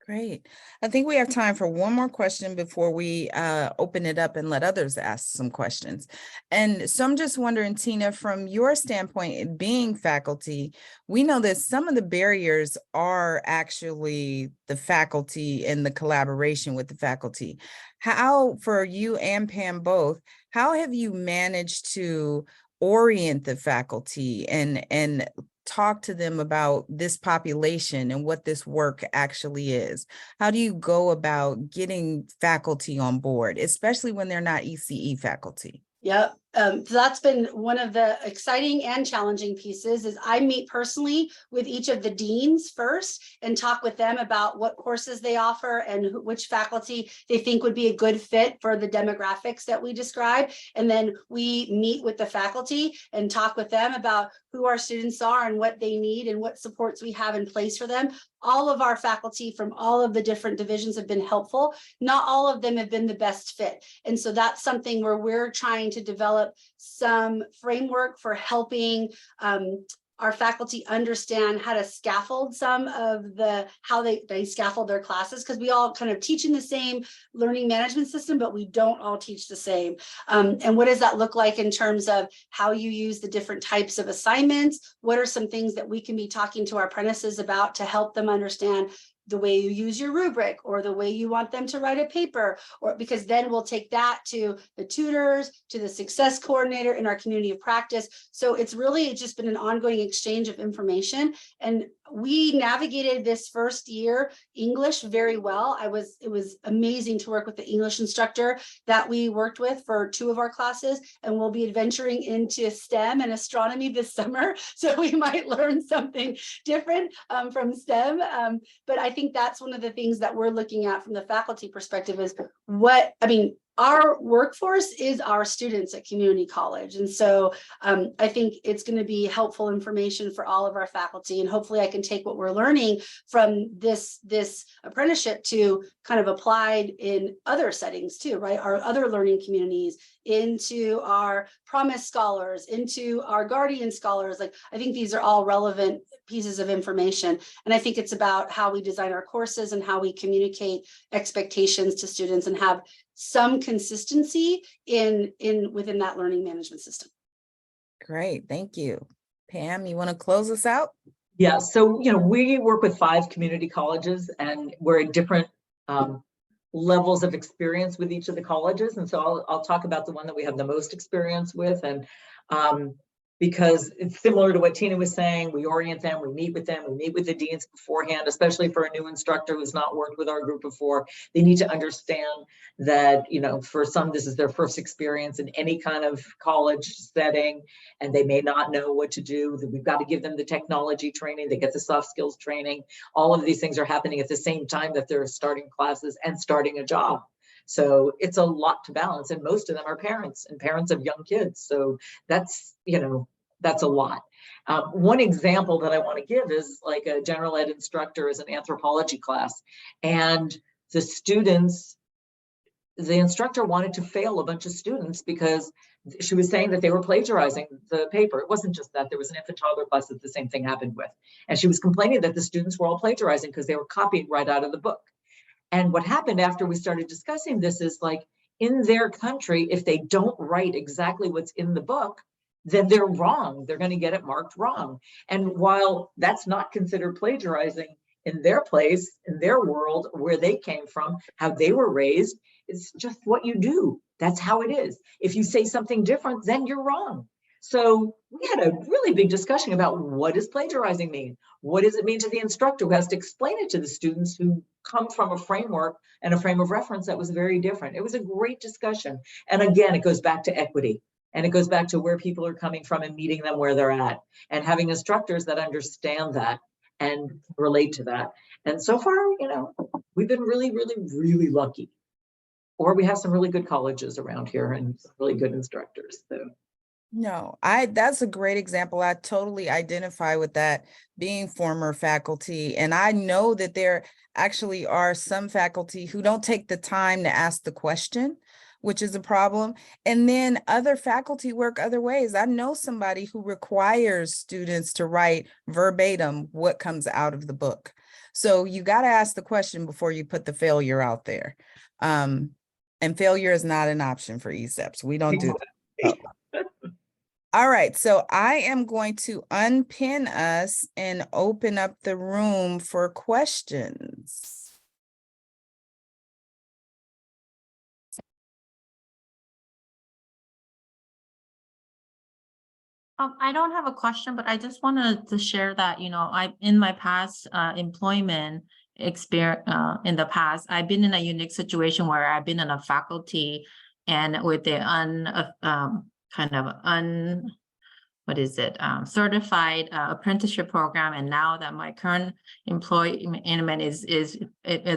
[SPEAKER 1] Great. I think we have time for one more question before we open it up and let others ask some questions. And so I'm just wondering, Tina, from your standpoint, being faculty, we know that some of the barriers are actually the faculty and the collaboration with the faculty. How, for you and Pam both, how have you managed to orient the faculty and talk to them about this population and what this work actually is? How do you go about getting faculty on board, especially when they're not ECE faculty?
[SPEAKER 3] Yep. So that's been one of the exciting and challenging pieces is I meet personally with each of the deans first and talk with them about what courses they offer and which faculty they think would be a good fit for the demographics that we describe. And then we meet with the faculty and talk with them about who our students are and what they need and what supports we have in place for them. All of our faculty from all of the different divisions have been helpful. Not all of them have been the best fit. And so that's something where we're trying to develop develop some framework for helping our faculty understand how to scaffold some of how they scaffold their classes, because we all kind of teach in the same learning management system, but we don't all teach the same. And what does that look like in terms of how you use the different types of assignments? What are some things that we can be talking to our apprentices about to help them understand the way you use your rubric, or the way you want them to write a paper, or because then we'll take that to the tutors, to the success coordinator in our community of practice. So it's really just been an ongoing exchange of information. And we navigated this first year English very well. It was amazing to work with the English instructor that we worked with for 2 of our classes, and we'll be adventuring into STEM and astronomy this summer. So we might learn something different from STEM. But I think that's one of the things that we're looking at from the faculty perspective is our workforce is our students at community college. And so I think it's going to be helpful information for all of our faculty. And hopefully I can take what we're learning from this apprenticeship to kind of applied in other settings too, right? Our other learning communities, into our Promise Scholars, into our Guardian Scholars. Like, I think these are all relevant pieces of information. And I think it's about how we design our courses and how we communicate expectations to students and have some consistency within that learning management system.
[SPEAKER 1] Great, thank you. Pam, you want to close us out?
[SPEAKER 2] Yeah, so, we work with 5 community colleges, and we're at different levels of experience with each of the colleges. And so I'll talk about the one that we have the most experience with. And because it's similar to what Tina was saying, we orient them, we meet with them, we meet with the deans beforehand, especially for a new instructor who's not worked with our group before. They need to understand that, for some, this is their first experience in any kind of college setting, and they may not know what to do. We've got to give them the technology training, they get the soft skills training. All of these things are happening at the same time that they're starting classes and starting a job. So it's a lot to balance, and most of them are parents and parents of young kids. So that's, that's a lot. One example that I want to give is like a general ed instructor is an anthropology class, and the instructor wanted to fail a bunch of students because she was saying that they were plagiarizing the paper. It wasn't just that. There was an infant toddler class that the same thing happened with. And she was complaining that the students were all plagiarizing because they were copying right out of the book. And what happened after we started discussing this is, like, in their country, if they don't write exactly what's in the book, then they're wrong. They're going to get it marked wrong. And while that's not considered plagiarizing in their place, in their world, where they came from, how they were raised, it's just what you do. That's how it is. If you say something different, then you're wrong. So we had a really big discussion about, what does plagiarizing mean? What does it mean to the instructor who has to explain it to the students who come from a framework and a frame of reference that was very different? It was a great discussion. And again, it goes back to equity, and it goes back to where people are coming from and meeting them where they're at, and having instructors that understand that and relate to that. And so far, we've been really, really, really lucky. Or we have some really good colleges around here and some really good instructors. So.
[SPEAKER 1] No, that's a great example. I totally identify with that, being former faculty. And I know that there actually are some faculty who don't take the time to ask the question, which is a problem. And then other faculty work other ways. I know somebody who requires students to write verbatim what comes out of the book. So you got to ask the question before you put the failure out there. And failure is not an option for ECEPTS. We don't do that. All right, so I am going to unpin us and open up the room for questions.
[SPEAKER 6] I don't have a question, but I just wanted to share that, in my past employment experience, in the past, I've been in a unique situation where I've been in a faculty and with the certified apprenticeship program. And now that my current employment is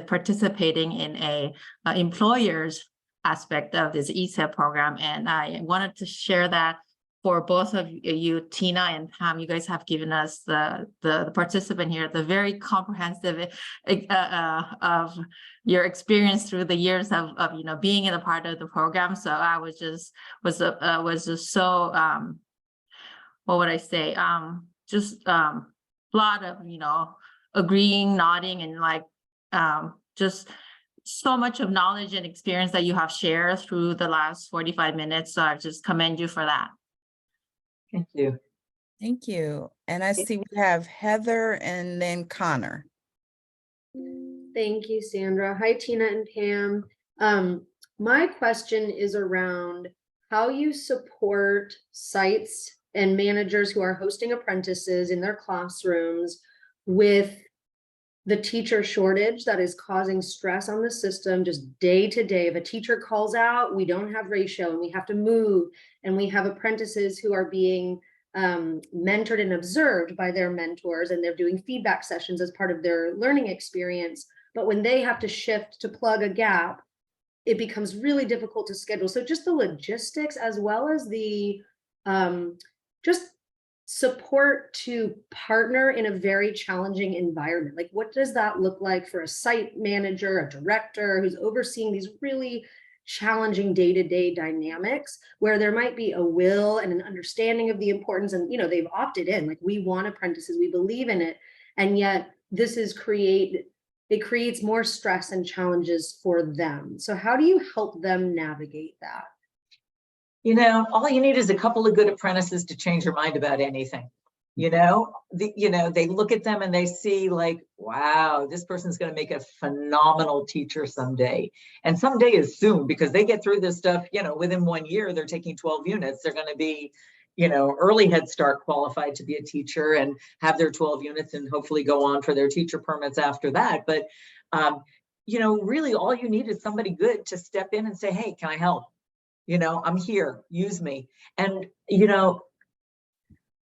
[SPEAKER 6] participating in a employer's aspect of this ECEP program. And I wanted to share that for both of you, Tina and Pam. You guys have given us the participant here, the very comprehensive of your experience through the years of being in a part of the program. So I was just so what would I say? Just a lot of agreeing, nodding, and like just so much of knowledge and experience that you have shared through the last 45 minutes. So I just commend you for that.
[SPEAKER 2] Thank you.
[SPEAKER 1] Thank you. And I see we have Heather and then Connor.
[SPEAKER 7] Thank you, Sandra. Hi, Tina and Pam. My question is around how you support sites and managers who are hosting apprentices in their classrooms with the teacher shortage that is causing stress on the system just day to day. If a teacher calls out, we don't have ratio and we have to move, and we have apprentices who are being mentored and observed by their mentors, and they're doing feedback sessions as part of their learning experience. But when they have to shift to plug a gap, it becomes really difficult to schedule. So just the logistics, as well as the just support to partner in a very challenging environment. Like, what does that look like for a site manager, a director who's overseeing these really challenging day-to-day dynamics, where there might be a will and an understanding of the importance, and they've opted in, like, we want apprentices, we believe in it, and yet this is it creates more stress and challenges for them. So how do you help them navigate that?
[SPEAKER 2] All you need is a couple of good apprentices to change your mind about anything. They look at them and they see like, wow, this person's going to make a phenomenal teacher someday. And someday is soon, because they get through this stuff, within 1 year, they're taking 12 units. They're going to be, early Head Start qualified to be a teacher and have their 12 units and hopefully go on for their teacher permits after that. But, really all you need is somebody good to step in and say, hey, can I help? I'm here, use me. And,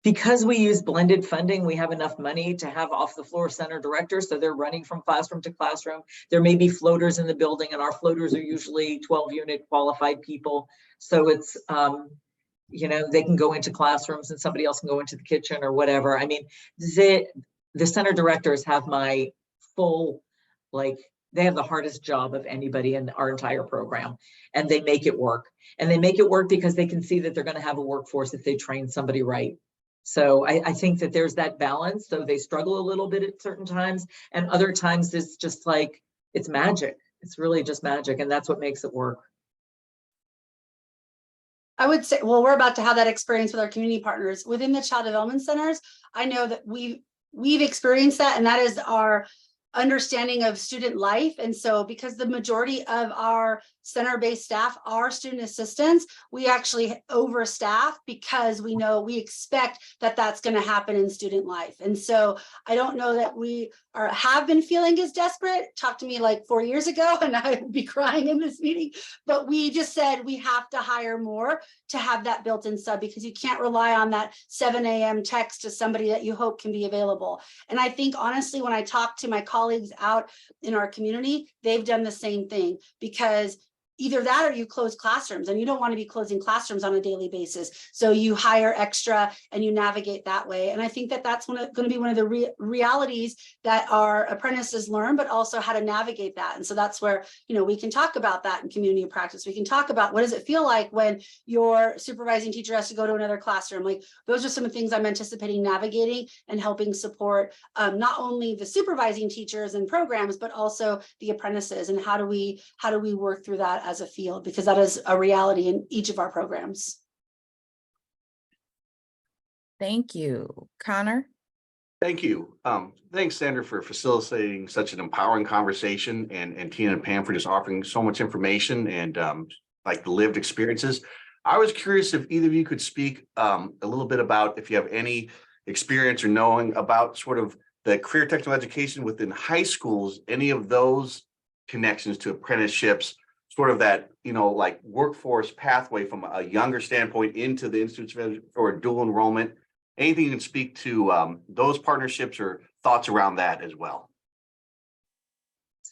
[SPEAKER 2] because we use blended funding, we have enough money to have off the floor center directors. So they're running from classroom to classroom. There may be floaters in the building, and our floaters are usually 12 unit qualified people. So it's, they can go into classrooms and somebody else can go into the kitchen or whatever. I mean, the center directors have my full, they have the hardest job of anybody in our entire program, and they make it work. And they make it work because they can see that they're going to have a workforce if they train somebody right. So I think that there's that balance. So they struggle a little bit at certain times, and other times it's just like, it's magic. It's really just magic. And that's what makes it work.
[SPEAKER 3] I would say, well, we're about to have that experience with our community partners within the child development centers. I know that we've experienced that, and that is our understanding of student life. And so because the majority of our center-based staff are student assistants, we actually overstaff because we expect that that's going to happen in student life. And so I don't know that we have been feeling as desperate. Talk to me like 4 years ago and I would be crying in this meeting, but we just said we have to hire more to have that built-in sub, because you can't rely on that 7 a.m. text to somebody that you hope can be available. And I think honestly, when I talk to my colleagues out in our community, they've done the same thing, because either that or you close classrooms, and you don't want to be closing classrooms on a daily basis. So you hire extra and you navigate that way. And I think that that's going to be one of the realities that our apprentices learn, but also how to navigate that. And so that's where, we can talk about that in community practice. We can talk about what does it feel like when your supervising teacher has to go to another classroom. Like, those are some of the things I'm anticipating navigating and helping support not only the supervising teachers and programs, but also the apprentices. And how do we work through that as a field, because that is a reality in each of our programs.
[SPEAKER 1] Thank you. Connor?
[SPEAKER 8] Thank you. Thanks, Sandra, for facilitating such an empowering conversation, and Tina and Pam for just offering so much information and like the lived experiences. I was curious if either of you could speak a little bit about if you have any experience or knowing about sort of the career technical education within high schools, any of those connections to apprenticeships, sort of that, like workforce pathway from a younger standpoint into the institutes or dual enrollment. Anything you can speak to those partnerships or thoughts around that as well?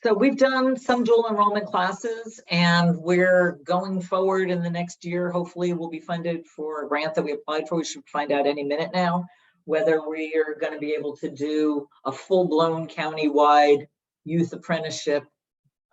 [SPEAKER 2] So we've done some dual enrollment classes, and we're going forward in the next year. Hopefully we'll be funded for a grant that we applied for. We should find out any minute now whether we are going to be able to do a full-blown county-wide youth apprenticeship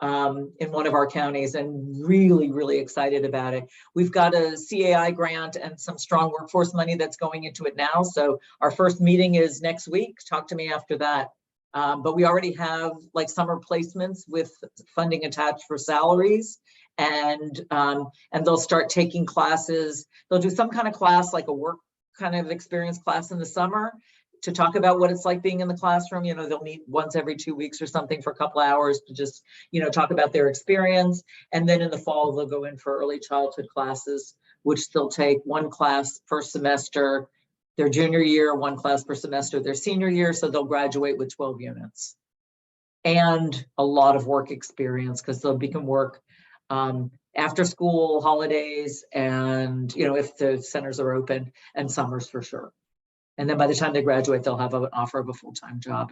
[SPEAKER 2] in one of our counties, and really excited about it. We've got a CAI grant and some strong workforce money that's going into it now. So our first meeting is next week. Talk to me after that. But we already have like summer placements with funding attached for salaries, and they'll start taking classes. They'll do some kind of class, like a work kind of experience class in the summer, to talk about what it's like being in the classroom. You know, they'll meet once every 2 weeks or something for a couple of hours to just, you know, talk about their experience. And then in the fall, they'll go in for early childhood classes, which they'll take one class per semester their junior year, one class per semester their senior year. So they'll graduate with 12 units and a lot of work experience, because they'll become work after school, holidays, and, you know, if the centers are open, and summers for sure. And then by the time they graduate, they'll have an offer of a full-time job.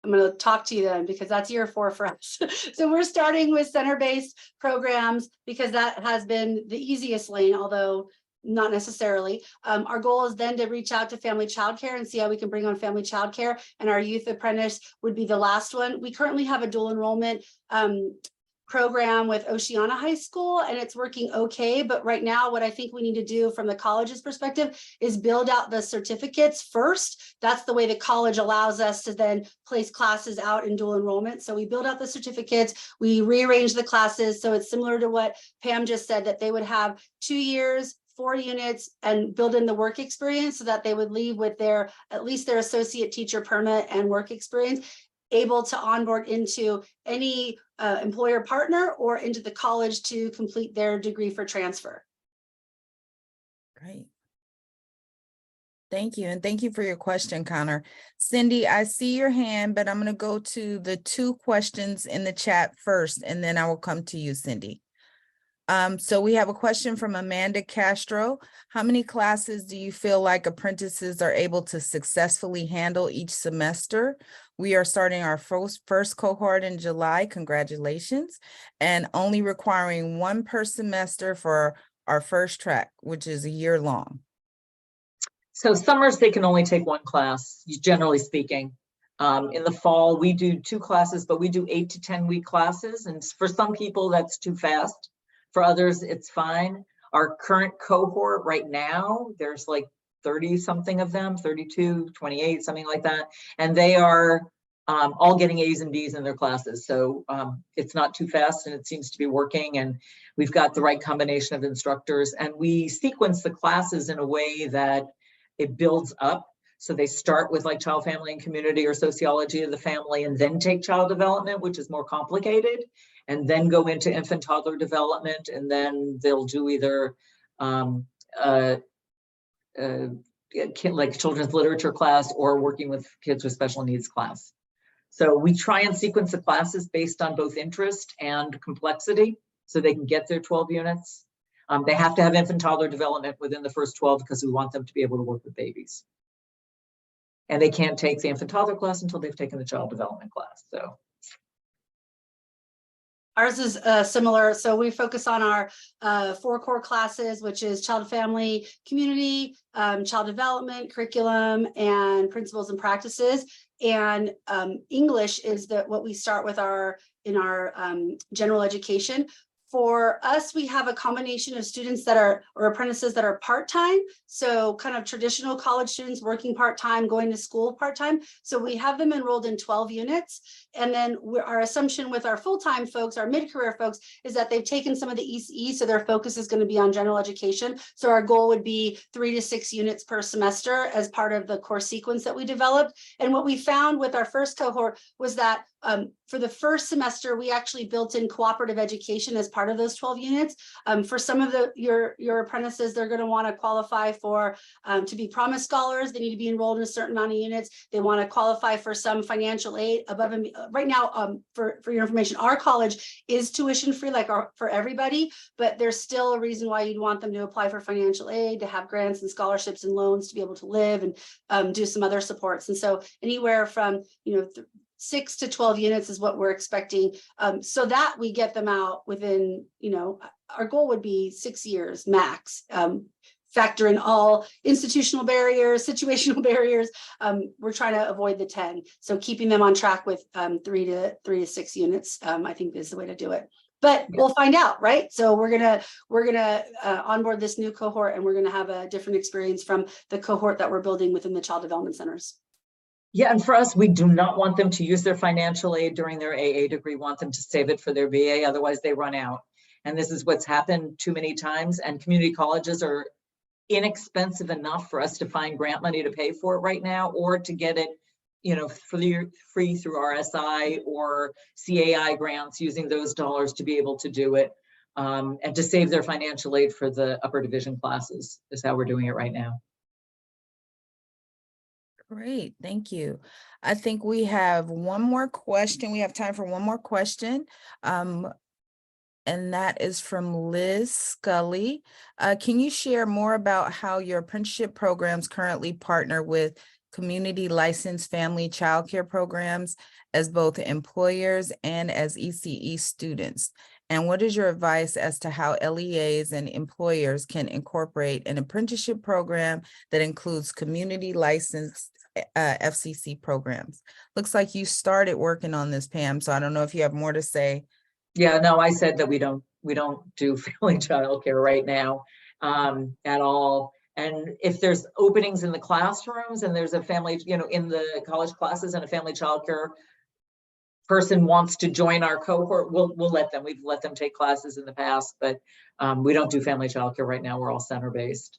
[SPEAKER 3] I'm going to talk to you then, because that's year 4 for us. So we're starting with center-based programs because that has been the easiest lane, although not necessarily. Our goal is then to reach out to family childcare and see how we can bring on family childcare, and our youth apprentice would be the last one. We currently have a dual enrollment program with Oceana High School, and it's working okay. But right now, what I think we need to do from the college's perspective is build out the certificates first. That's the way the college allows us to then place classes out in dual enrollment. So we build out the certificates, we rearrange the classes. So it's similar to what Pam just said, that they would have 2 years, 4 units, and build in the work experience so that they would leave with their, at least their associate teacher permit and work experience, able to onboard into any employer partner or into the college to complete their degree for transfer.
[SPEAKER 1] Great. Thank you. And thank you for your question, Connor. Cindy, I see your hand, but I'm going to go to the 2 questions in the chat first, and then I will come to you, Cindy. So we have a question from Amanda Castro. How many classes do you feel like apprentices are able to successfully handle each semester? We are starting our first cohort in July. Congratulations. And only requiring 1 per semester for our first track, which is a year long.
[SPEAKER 2] So summers, they can only take 1 class, generally speaking. In the fall, we do 2 classes, but we do 8 to 10 week classes. And for some people, that's too fast. For others, it's fine. Our current cohort right now, there's like 30 something of them, 32, 28, something like that. And they are all getting A's and B's in their classes. So it's not too fast, and it seems to be working. And we've got the right combination of instructors, and we sequence the classes in a way that it builds up. So they start with like child, family, and community, or sociology of the family, and then take child development, which is more complicated, and then go into infant toddler development, and then they'll do either like children's literature class or working with kids with special needs class. So we try and sequence the classes based on both interest and complexity, so they can get their 12 units. They have to have infant toddler development within the first 12 because we want them to be able to work with babies. And they can't take the infant toddler class until they've taken the child development class. So
[SPEAKER 3] ours is similar. So we focus on our 4 core classes, which is child, family, community, child development, curriculum, and principles and practices. And English is what we start with in our general education. For us, we have a combination of students that are, or apprentices that are part-time. So kind of traditional college students working part-time, going to school part-time. So we have them enrolled in 12 units. And then our assumption with our full-time folks, our mid-career folks, is that they've taken some of the ECE, so their focus is going to be on general education. So our goal would be 3 to 6 units per semester as part of the course sequence that we developed. And what we found with our first cohort was that for the first semester, we actually built in cooperative education as part of those 12 units. For some of your apprentices, they're going to want to qualify for to be Promise Scholars. They need to be enrolled in a certain amount of units. They want to qualify for some financial aid above and right now. For your information, our college is tuition free, like for everybody, but there's still a reason why you'd want them to apply for financial aid, to have grants and scholarships and loans to be able to live and do some other supports. And so anywhere from 6 to 12 units is what we're expecting. So that we get them out within, our goal would be 6 years max. Factor in all institutional barriers, situational barriers. We're trying to avoid the 10. So keeping them on track with 3 to 6 units, I think is the way to do it. But we'll find out, right? So we're gonna onboard this new cohort, and we're gonna have a different experience from the cohort that we're building within the child development centers.
[SPEAKER 2] Yeah, and for us, we do not want them to use their financial aid during their AA degree. We want them to save it for their BA, otherwise they run out. And this is what's happened too many times. And community colleges are inexpensive enough for us to find grant money to pay for it right now, or to get it, free through RSI or CAI grants, using those dollars to be able to do it, and to save their financial aid for the upper division classes is how we're doing it right now.
[SPEAKER 1] Great, thank you. I think we have one more question. We have time for one more question. And that is from Liz Scully. Can you share more about how your apprenticeship programs currently partner with community licensed family childcare programs as both employers and as ECE students? And what is your advice as to how LEAs and employers can incorporate an apprenticeship program that includes community licensed FCC programs? Looks like you started working on this, Pam, so I don't know if you have more to say.
[SPEAKER 2] Yeah, no, I said that we don't do family childcare right now at all. And if there's openings in the classrooms and there's a family, in the college classes, and a family childcare person wants to join our cohort, we'll let them. We've let them take classes in the past, but we don't do family childcare right now. We're all center-based.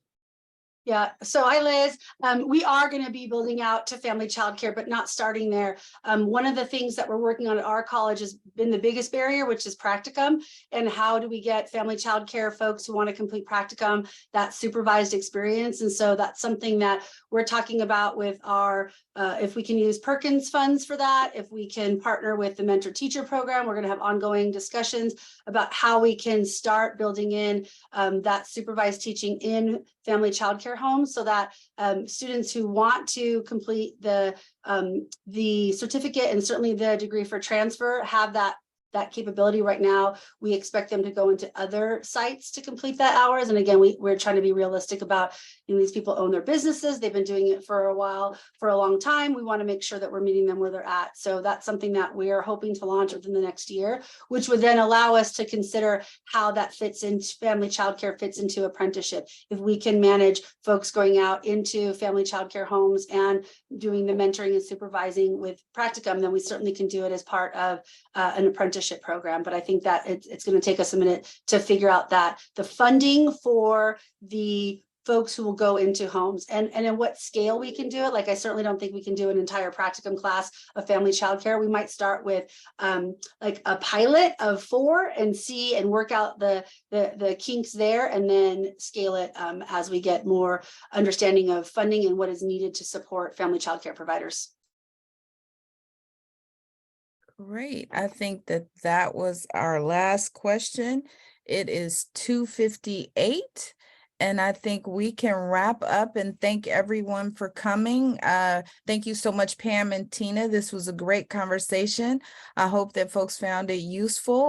[SPEAKER 3] Yeah, so hi Liz. We are going to be building out to family childcare, but not starting there. One of the things that we're working on at our college has been the biggest barrier, which is practicum. And how do we get family childcare folks who want to complete practicum that supervised experience? And so that's something that we're talking about with our, if we can use Perkins funds for that, if we can partner with the mentor teacher program, we're going to have ongoing discussions about how we can start building in that supervised teaching in family childcare homes, so that students who want to complete the certificate and certainly the degree for transfer have that capability. Right now, we expect them to go into other sites to complete that hours. And again, we're trying to be realistic about, these people own their businesses. They've been doing it for a while, for a long time. We want to make sure that we're meeting them where they're at. So that's something that we are hoping to launch within the next year, which would then allow us to consider how that fits into family childcare, fits into apprenticeship. If we can manage folks going out into family childcare homes and doing the mentoring and supervising with practicum, then we certainly can do it as part of an apprenticeship program. But I think that it's going to take us a minute to figure out that the funding for the folks who will go into homes and at what scale we can do it. Like, I certainly don't think we can do an entire practicum class of family childcare. We might start with like a pilot of 4 and see and work out the kinks there, and then scale it as we get more understanding of funding and what is needed to support family childcare providers.
[SPEAKER 1] Great. I think that was our last question. It is 2:58. And I think we can wrap up and thank everyone for coming. Thank you so much, Pam and Tina. This was a great conversation. I hope that folks found it useful.